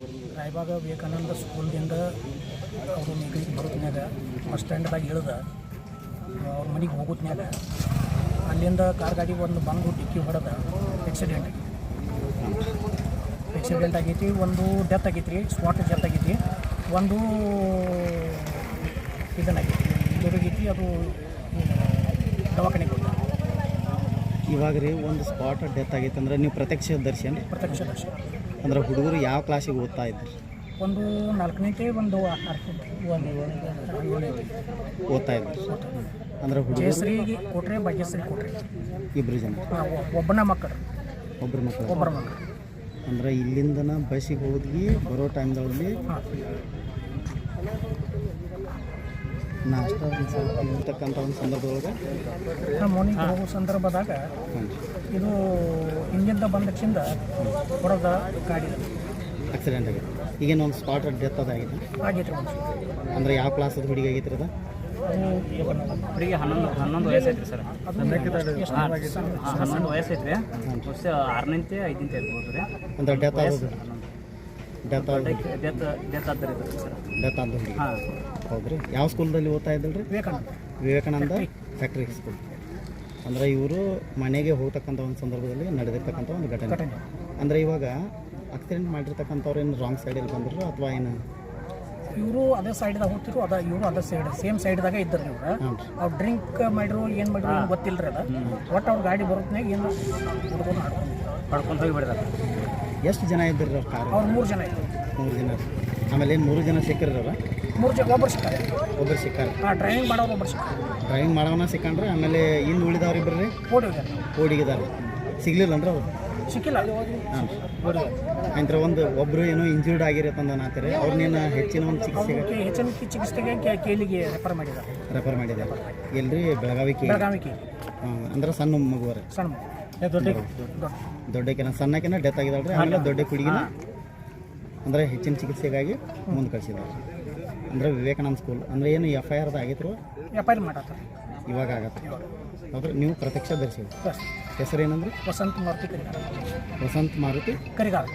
ರಾಯಬಾಗ ವಿವೇಕಾನಂದ ಸ್ಕೂಲ್ದಿಂದ ಅವರು ಮೇಗಳಿಗೆ ಬರೋದ್ನ್ಯಾಗ ಬಸ್ ಸ್ಟ್ಯಾಂಡ್ದಾಗ ಇಳಿದ ಅವ್ರ ಮನೆಗೆ ಹೋಗೋದ್ನ್ಯಾಗ ಅಲ್ಲಿಂದ ಕಾರ್ ಗಾಡಿ ಒಂದು ಬಂದು ಡಿಕ್ಕಿ ಹೊಡೆದ ಆಕ್ಸಿಡೆಂಟ್ ಆಗೈತಿ. ಒಂದು ಡೆತ್ ಆಗೈತಿ ರೀ, ಸ್ಪಾಟ್ ಡೆತ್ ಆಗೈತಿ. ಒಂದು ಇದನ್ನಾಗೈತಿ, ಇದುರಿಗೈತಿ, ಅದು ದವಾಖಾನೆಗೆ ಹೋದ. ಇವಾಗ ರೀ ಒಂದು ಸ್ಪಾಟ್ ಡೆತ್ ಆಗೈತೆ ಅಂದ್ರೆ ನೀವು ಪ್ರತ್ಯಕ್ಷದರ್ಶಿ ಏನು? ಪ್ರತ್ಯಕ್ಷದರ್ಶಿ. ಅಂದ್ರೆ ಹುಡುಗರು ಯಾವ ಕ್ಲಾಸಿಗೆ ಓದ್ತಾ ಇದ್ರು? ಒಂದು 4ನೇತೆ, ಒಂದು 6ನೇತೆ ಓದ್ತಾ ಇದ್ರು. ಅಂದ್ರೆ ಹುಡುಗರು ಜಯಶ್ರೀಗೆ ಕೊಟ್ರೆ, ಭಾಗ್ಯಶ್ರೀ ಕೊಟ್ರೆ, ಇಬ್ಬರು ಜನ, ಒಬ್ಬರ ಮಕ್ಕಳು. ಅಂದ್ರೆ ಇಲ್ಲಿಂದನ ಬಸ್ಸಿಗೆ ಹೋದ್ವಿ ಬರೋ ಟೈಮ್ದಲ್ಲಿ ನಾಷ್ಟ ಇರ್ತಕ್ಕಂಥ ಒಂದು ಸಂದರ್ಭದೊಳಗೆ ಮಾರ್ನಿಂಗ್ ಹೋಗೋ ಸಂದರ್ಭದಾಗ ಇದು ಹಿಂದಿಂದ ಬಂದಕ್ಷಿಂದ ಹೊಡೆದ ಗಾಡಿ ಆಕ್ಸಿಡೆಂಟ್ ಆಗೈತೆ. ಈಗೇನು ಒಂದು ಸ್ಪಾಟ್ ಡೆತ್ ಅದಾಗಿದೆ ಆಗೈತೆ. ಅಂದ್ರೆ ಯಾವ ಕ್ಲಾಸದ ಹುಡುಗಿ ಆಗೈತೆ ಅದ? ಹುಡುಗಿ 11 ವಯಸ್ಸು ಐತ್ರಿ ಸರ್. 11 ವಯಸ್ಸು ಐತ್ರಿ. ವರ್ಷ 6ನೇಂತೆ 5ನೇಂತೆ ಇರ್ಬೋದು ರೀ. ಅಂದ್ರೆ ಡೆತ್ ಆಗೋದು ಡೆತ್ ಆದ್ರಿ ಸರ್. ಡೆತ್ ಆದ ಹುಡುಗಿ. ಹೌದ್ರಿ. ಯಾವ ಸ್ಕೂಲ್ದಲ್ಲಿ ಓದ್ತಾ ಇದ್ದಲ್ರಿ? Vivekananda factory school. ಅಂದರೆ ಇವರು ಮನೆಗೆ ಹೋಗ್ತಕ್ಕಂಥ ಒಂದು ಸಂದರ್ಭದಲ್ಲಿ ನಡೆದಿರ್ತಕ್ಕಂಥ ಒಂದು ಘಟನೆ. ಅಂದರೆ ಇವಾಗ ಆಕ್ಸಿಡೆಂಟ್ ಮಾಡಿರ್ತಕ್ಕಂಥವ್ರು ಏನು ರಾಂಗ್ ಸೈಡಲ್ಲಿ ಬಂದರು ಅಥವಾ ಏನು? ಇವರು ಅದೇ ಸೈಡ್ದಾಗ ಹೋಗ್ತಿರು, ಇವರು ಅದೇ ಸೈಡ್ ಸೇಮ್ ಸೈಡ್ದಾಗ ಇದ್ದರು. ಇವ್ರು ಅವ್ರು ಡ್ರಿಂಕ್ ಮಾಡಿರು, ಏನು ಮಾಡಿರು ಗೊತ್ತಿಲ್ಲ ರೀ. ಅದು ಒಟ್ಟು ಅವ್ರ ಗಾಡಿ ಬರೋದ್ನಾಗ ಏನು ಪಡ್ಕೊಂಡು ಹೋಗಿ ಬಿಡ್ತಾರೆ. ಎಷ್ಟು ಜನ ಇದ್ದರು ಅವ್ರ ಕಾರು? ಅವ್ರು 3 ಜನ ಇದ್ದರು. 3 ಜನ. ಆಮೇಲೆ ಏನು 3 ಜನ ಸಿಕ್ಕಿರಲ್ಲ? 3 ಜನ ಒಬ್ಬರು ಸಿಕ್ಕಾರೆ. ಒಬ್ಬರು ಸಿಕ್ಕಾರೆ. ಡ್ರೈವಿಂಗ್ ಮಾಡೋರು ಒಬ್ಬರು ಸಿಕ್ಕಾರೆ. ಡ್ರೈವಿಂಗ್ ಮಾಡೋನ ಸಿಕ್ಕಂಡ್ರೆ ಆಮೇಲೆ ಇನ್ನು ಉಳಿದವ್ರು ಇಬ್ಬರು ರೀ ಓಡಿಗಿದ್ದಾರೆ. ಸಿಗ್ಲಿಲ್ಲ ಅಂದ್ರೆ ಅವ್ರು ಸಿಕ್ಕಿಲ್ಲ. ಹಾಂ. ಅಂದ್ರೆ ಒಬ್ಬರು ಏನೋ ಇಂಜೂರ್ಡ್ ಆಗಿರತ್ತಂದ ನಾತಾರೆ. ಅವ್ರನ್ನೇನು ಹೆಚ್ಚಿನ ಒಂದು ಹೆಚ್ಚಿನ ಚಿಕಿತ್ಸೆಗೆ ಕೇಲಿಗೆ ರೆಫರ್ ಮಾಡಿದ್ದಾರೆ. ಎಲ್ರಿ? ಬೆಳಗಾವಿ. ಹಾಂ. ಅಂದ್ರೆ ಸಣ್ಣ ಮಗುವರೆ. ಸಣ್ಣ ದೊಡ್ಡಕಿನ ಸಣ್ಣಕಿನ ಡೆತ್ ಆಗಿದ್ದಾಳ್ರಿ. ಆಮೇಲೆ ದೊಡ್ಡ ಕುಡಿಗಿನ ಅಂದರೆ ಹೆಚ್ಚಿನ ಚಿಕಿತ್ಸೆಗಾಗಿ ಮುಂದೆ ಕಳಿಸಿದ್ದಾರೆ. ಅಂದರೆ ವಿವೇಕಾನಂದ ಸ್ಕೂಲ್. ಅಂದರೆ ಏನು FIR ಆಗೈತ್ರು? FIR ಮಾಡತ್ತಾರೆ ಇವಾಗ ಆಗತ್ತೆ. ಹೌದ್ರಿ. ನೀವು ಪ್ರತ್ಯಕ್ಷದರ್ಶಿ. ಹೆಸರು ಏನಂದ್ರೆ? ವಸಂತ ಮಾರುತಿ ಕರಿಗಾರ.